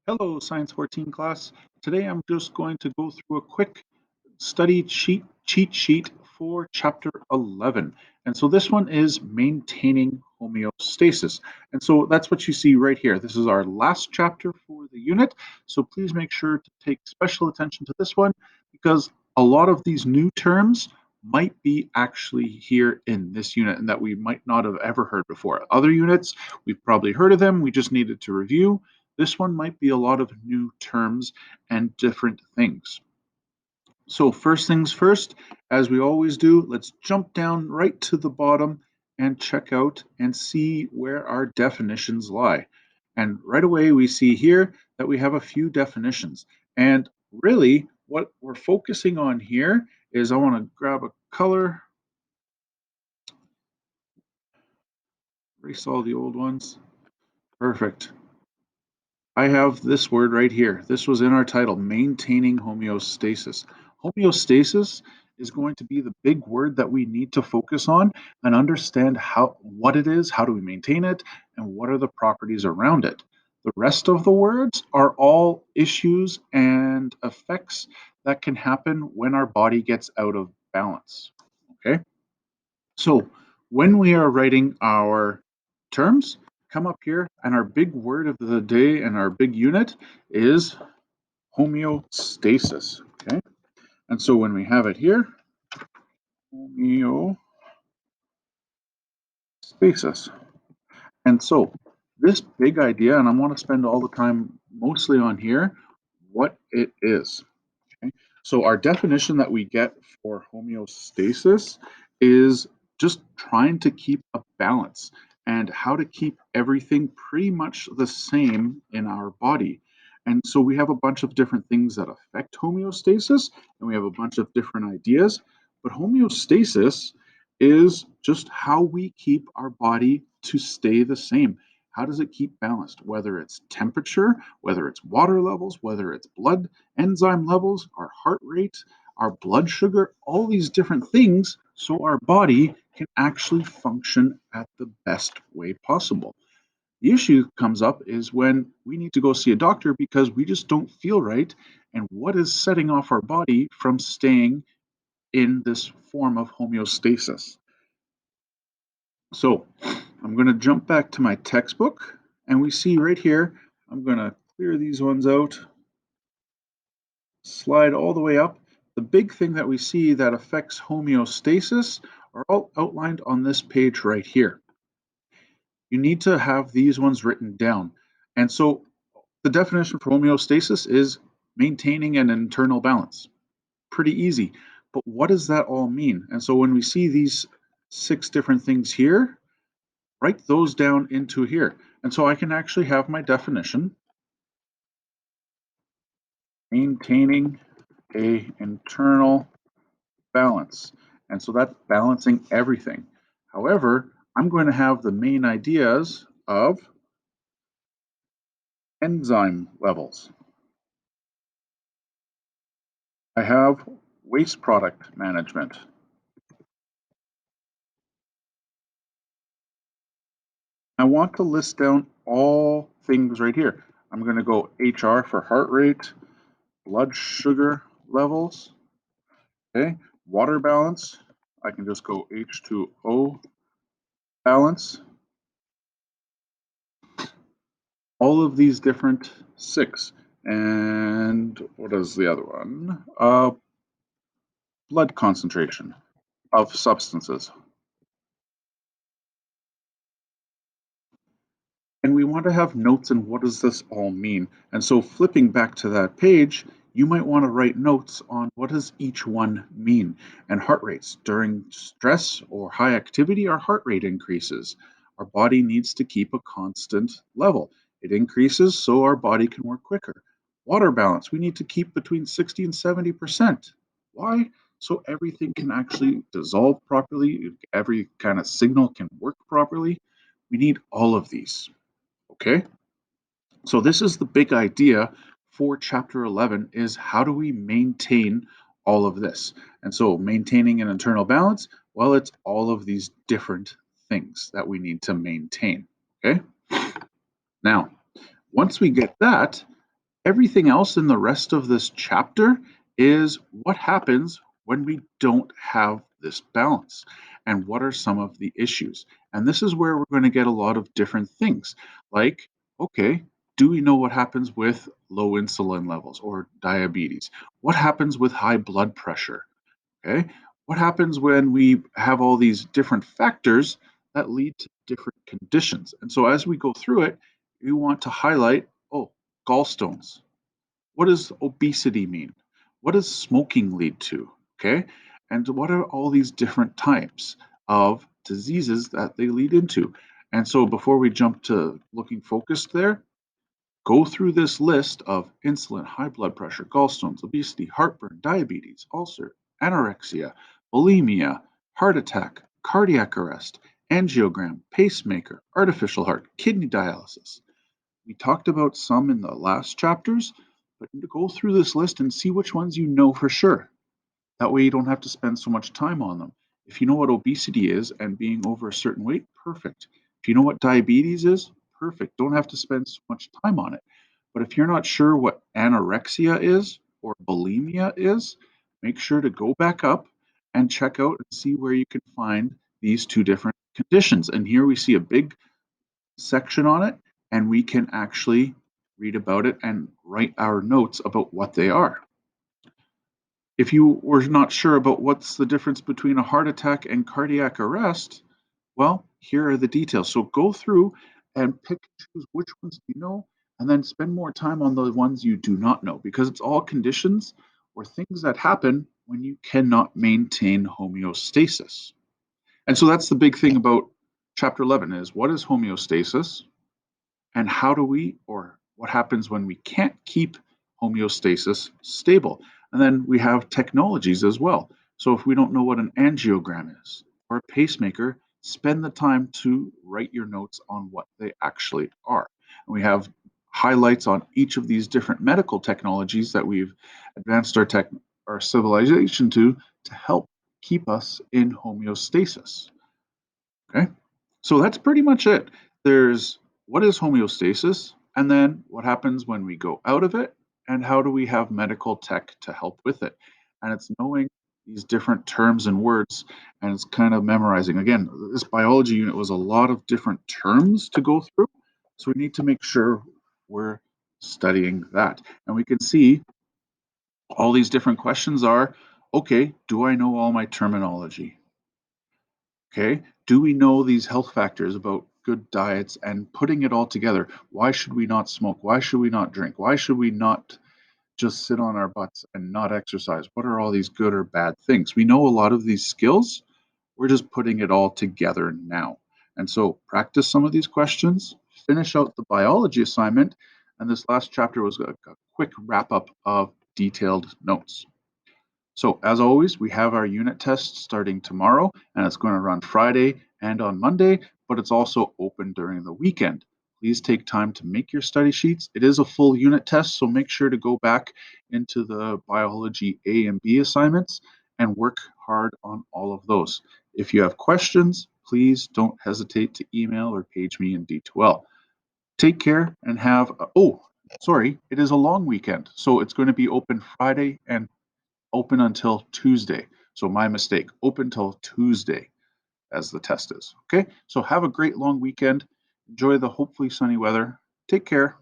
Hello, Science 14 class. Today I'm just going to go through a quick study cheat sheet for chapter 11. And so this one is maintaining homeostasis. And so that's what you see right here. This is our last chapter for the unit. So please make sure to take special attention to this one because a lot of these new terms might be actually here in this unit and that we might not have ever heard before. Other units, we've probably heard of them. We just needed to review. This one might be a lot of new terms and different things. So first things first, as we always do, let's jump down right to the bottom and check out and see where our definitions lie. And right away we see here that we have a few definitions. And really what we're focusing on here is I want to grab a color, erase all the old ones. Perfect. I have this word right here. This was in our title, maintaining homeostasis. Homeostasis is going to be the big word that we need to focus on and understand what it is, how do we maintain it, and what are the properties around it. The rest of the words are all issues and effects that can happen when our body gets out of balance. Okay? So when we are writing our terms, come up here and our big word of the day and our big unit is homeostasis. Okay. And so when we have it here, homeostasis. And so this big idea, and I want to spend all the time mostly on here, what it is. Okay. So our definition that we get for homeostasis is just trying to keep a balance and how to keep everything pretty much the same in our body. And so we have a bunch of different things that affect homeostasis, and we have a bunch of different ideas. But homeostasis is just how we keep our body to stay the same. How does it keep balanced? Whether it's temperature, whether it's water levels, whether it's blood enzyme levels, our heart rate, our blood sugar, all these different things, so our body can actually function at the best way possible. The issue comes up is when we need to go see a doctor because we just don't feel right. And what is setting off our body from staying in this form of homeostasis? So I'm going to jump back to my textbook and we see right here, I'm going to clear these ones out, slide all the way up. The big thing that we see that affects homeostasis are all outlined on this page right here. You need to have these ones written down. And so the definition for homeostasis is maintaining an internal balance. Pretty easy. But what does that all mean? And so when we see these 6 different things here, write those down into here. And so I can actually have my definition, maintaining a internal balance. And so that's balancing everything. However, I'm going to have the main ideas of enzyme levels. I have waste product management. I want to list down all things right here. I'm going to go HR for heart rate, blood sugar levels, okay, water balance. I can just go H2O balance. All of these different 6. And what is the other one? Blood concentration of substances. And we want to have notes on what does this all mean. And so flipping back to that page, you might want to write notes on what does each one mean. And heart rates. During stress or high activity, our heart rate increases. Our body needs to keep a constant level. It increases so our body can work quicker. Water balance, we need to keep between 60 and 70%. Why? So everything can actually dissolve properly, every kind of signal can work properly. We need all of these. Okay, so this is the big idea for chapter 11 is how do we maintain all of this? And so maintaining an internal balance, well, it's all of these different things that we need to maintain. Okay, now once we get that, Everything else in the rest of this chapter is what happens when we don't have this balance and what are some of the issues. And this is where we're going to get a lot of different things like, okay, do we know what happens with low insulin levels or diabetes? What happens with high blood pressure? Okay. What happens when we have all these different factors that lead to different conditions? And so as we go through it, we want to highlight, oh, gallstones. What does obesity mean? What does smoking lead to? Okay. And what are all these different types of diseases that they lead into? And so before we jump to looking focused there, go through this list of insulin, high blood pressure, gallstones, obesity, heartburn, diabetes, ulcer, anorexia, bulimia, heart attack, cardiac arrest, angiogram, pacemaker, artificial heart, kidney dialysis. We talked about some in the last chapters, but go through this list and see which ones you know for sure. That way you don't have to spend so much time on them. If you know what obesity is and being over a certain weight, perfect. If you know what diabetes is, perfect. Don't have to spend so much time on it. But if you're not sure what anorexia is or bulimia is, make sure to go back up and check out and see where you can find these two different conditions. And here we see a big section on it, and we can actually read about it and write our notes about what they are. If you were not sure about what's the difference between a heart attack and cardiac arrest, well, here are the details. So go through and pick and choose which ones you know, and then spend more time on the ones you do not know, because it's all conditions or things that happen when you cannot maintain homeostasis. And so that's the big thing about chapter 11 is what is homeostasis? And how do we, or what happens when we can't keep homeostasis stable? And then we have technologies as well. So if we don't know what an angiogram is or a pacemaker, spend the time to write your notes on what they actually are. And we have highlights on each of these different medical technologies that we've advanced our civilization to help keep us in homeostasis. Okay. So that's pretty much it. There's what is homeostasis, and then what happens when we go out of it, and how do we have medical tech to help with it. And it's knowing these different terms and words, and it's kind of memorizing. Again, this biology unit was a lot of different terms to go through, so we need to make sure we're studying that. And we can see all these different questions are, okay, do I know all my terminology? Okay. Do we know these health factors about good diets and putting it all together? Why should we not smoke? Why should we not drink? Why should we not just sit on our butts and not exercise? What are all these good or bad things? We know a lot of these skills. We're just putting it all together now. And so practice some of these questions, finish out the biology assignment. And this last chapter was a quick wrap up of detailed notes. So as always, we have our unit test starting tomorrow, and it's going to run Friday and on Monday, but it's also open during the weekend. Please take time to make your study sheets. It is a full unit test, so make sure to go back into the biology A and B assignments and work hard on all of those. If you have questions, please don't hesitate to email or page me in D2L. Take care and have, sorry, it is a long weekend. So it's going to be open Friday and open until Tuesday. So my mistake, open till Tuesday as the test is. Okay, so have a great long weekend. Enjoy the hopefully sunny weather. Take care.